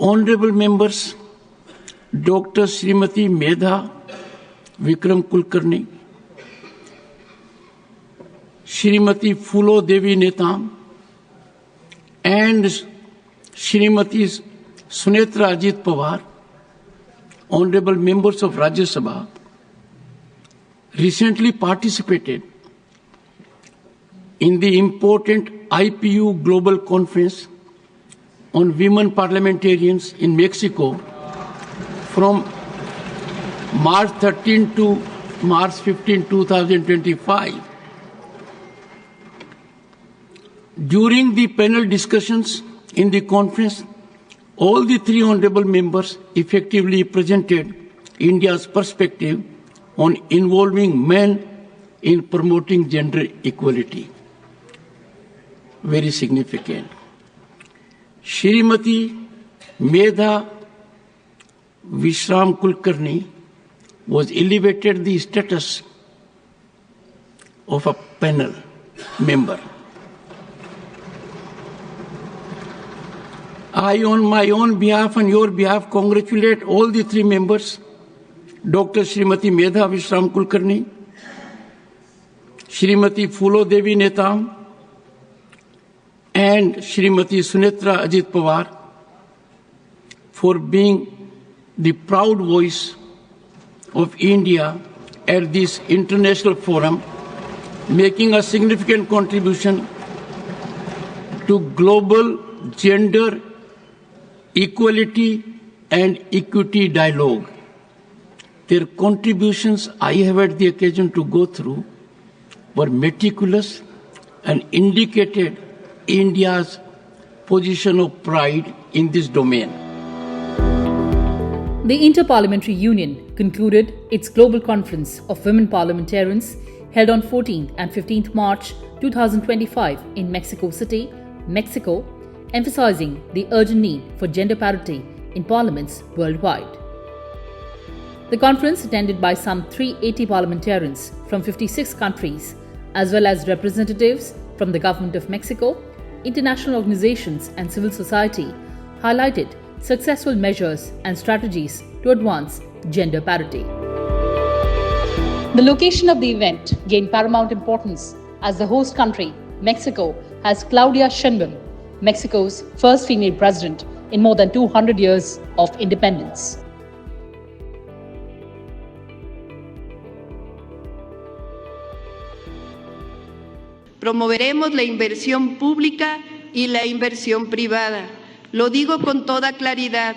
Honorable members, Dr. Srimati Medha Vikram Kulkarni, Srimati Phulo Devi Netam, and Srimati Sunetra Ajit Pawar, honorable members of Rajya Sabha, recently participated in the important IPU Global Conference on Women Parliamentarians in Mexico from March 13 to March 15, 2025. During the panel discussions in the conference, all the three honorable members effectively presented India's perspective on involving men in promoting gender equality. Very significant. Srimati Medha Vikram Kulkarni was elevated the status of a panel member. I, on my own behalf and your behalf, congratulate all the three members, Dr. Srimati Medha Vikram Kulkarni, Srimati Phulo Devi Netam, and Srimati Sunetra Ajit Pawar for being the proud voice of India at this international forum, making a significant contribution to global gender equality and equity dialogue. Their contributions I have had the occasion to go through were meticulous and indicated India's position of pride in this domain. The Inter-Parliamentary Union concluded its Global Conference of Women Parliamentarians held on 14th and 15th March 2025 in Mexico City, Mexico, emphasizing the urgent need for gender parity in parliaments worldwide. The conference, attended by some 380 parliamentarians from 56 countries, as well as representatives from the Government of Mexico, international organizations and civil society, highlighted successful measures and strategies to advance gender parity. The location of the event gained paramount importance as the host country, Mexico, has Claudia Sheinbaum, Mexico's first female president in more than 200 years of independence. Promoveremos la inversión pública y la inversión privada. Lo digo con toda claridad.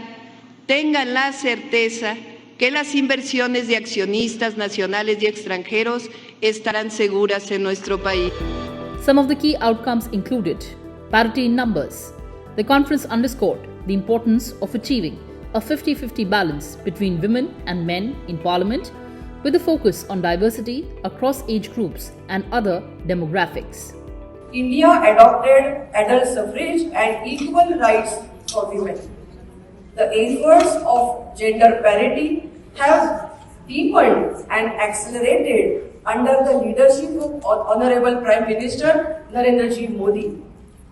Tengan la certeza que las inversiones de accionistas nacionales y extranjeros estarán seguras en nuestro país. Some of the key outcomes included parity in numbers. The conference underscored the importance of achieving a 50-50 balance between women and men in Parliament, with a focus on diversity across age groups and other demographics. India adopted adult suffrage and equal rights for women. The efforts of gender parity have deepened and accelerated under the leadership of Honorable Prime Minister Narendra Ji Modi.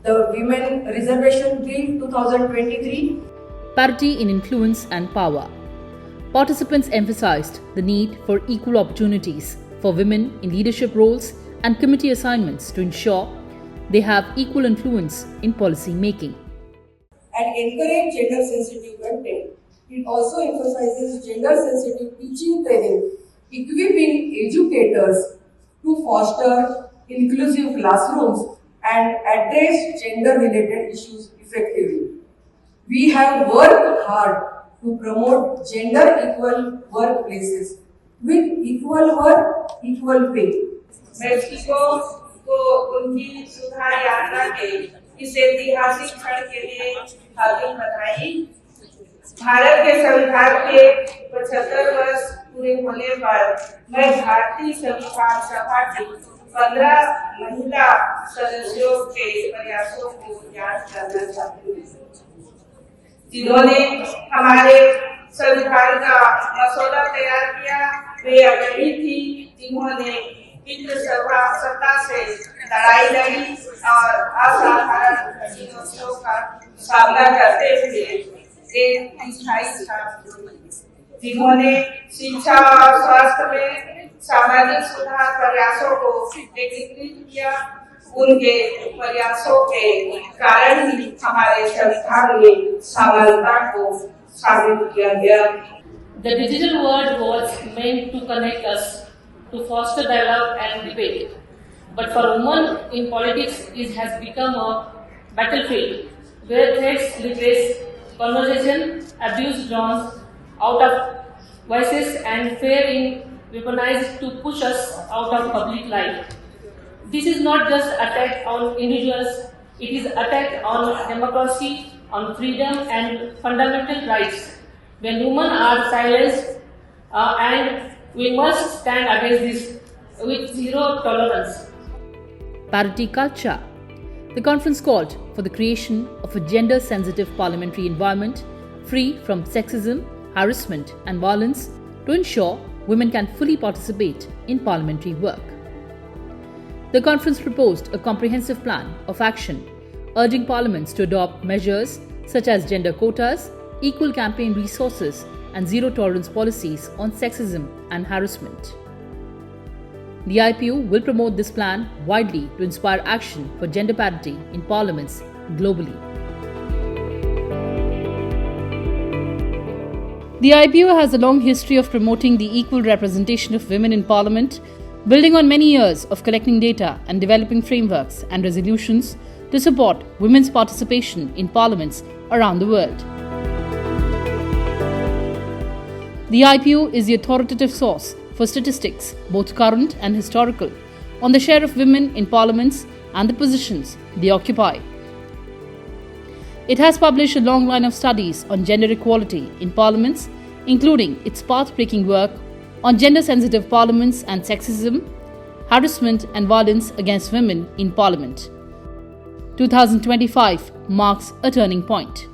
The Women Reservation Bill 2023. Parity in influence and power. Participants emphasized the need for equal opportunities for women in leadership roles and committee assignments to ensure they have equal influence in policy making. And encourage gender-sensitive content. It also emphasizes gender-sensitive teaching training, equipping educators to foster inclusive classrooms and address gender-related issues effectively. We have worked hard to promote gender-equal workplaces with equal work, equal pay. Mexico को उनकी सुधार यात्रा के इस ऐतिहासिक क्षण के लिए हार्दिक बधाई। भारत के संविधान के 75 वर्ष पूरे होने पर मैं भारतीय संविधान सभा की 15 महिला सदस्यों के प्रयासों को याद करना चाहती हूँ, जिन्होंने हमारे संविधान का मसौदा तैयार किया। वे अग्रणी थी, जिन्होंने केंद्र सत्ता से लड़ाई लड़ी और असाधारण चुनौतियों का सामना करते हुए एक स्थायी छात्र, जिन्होंने शिक्षा और स्वास्थ्य में सामाजिक सुधार प्रयासों को एकीकृत किया। उनके प्रयासों के कारण ही हमारे संस्थान में समानता को शामिल किया गया। The digital world was meant to connect us, to foster dialogue and debate. But for women in politics, it has become a battlefield where threats replace conversation, abuse drowns out of voices, and fear is weaponized to push us out of public life. This is not just attack on individuals; it is attack on democracy, on freedom and fundamental rights. When women are silenced, and we must stand against this with zero tolerance. Parity culture. The conference called for the creation of a gender-sensitive parliamentary environment free from sexism, harassment and violence to ensure women can fully participate in parliamentary work. The conference proposed a comprehensive plan of action urging parliaments to adopt measures such as gender quotas, equal campaign resources and zero-tolerance policies on sexism and harassment. The IPU will promote this plan widely to inspire action for gender parity in parliaments globally. The IPU has a long history of promoting the equal representation of women in parliament, building on many years of collecting data and developing frameworks and resolutions to support women's participation in parliaments around the world. The IPU is the authoritative source for statistics, both current and historical, on the share of women in parliaments and the positions they occupy. It has published a long line of studies on gender equality in parliaments, including its path-breaking work on gender-sensitive parliaments and sexism, harassment and violence against women in parliament. 2025 marks a turning point.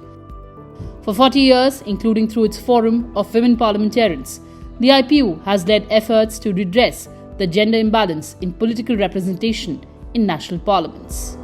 For 40 years, including through its Forum of Women Parliamentarians, the IPU has led efforts to redress the gender imbalance in political representation in national parliaments.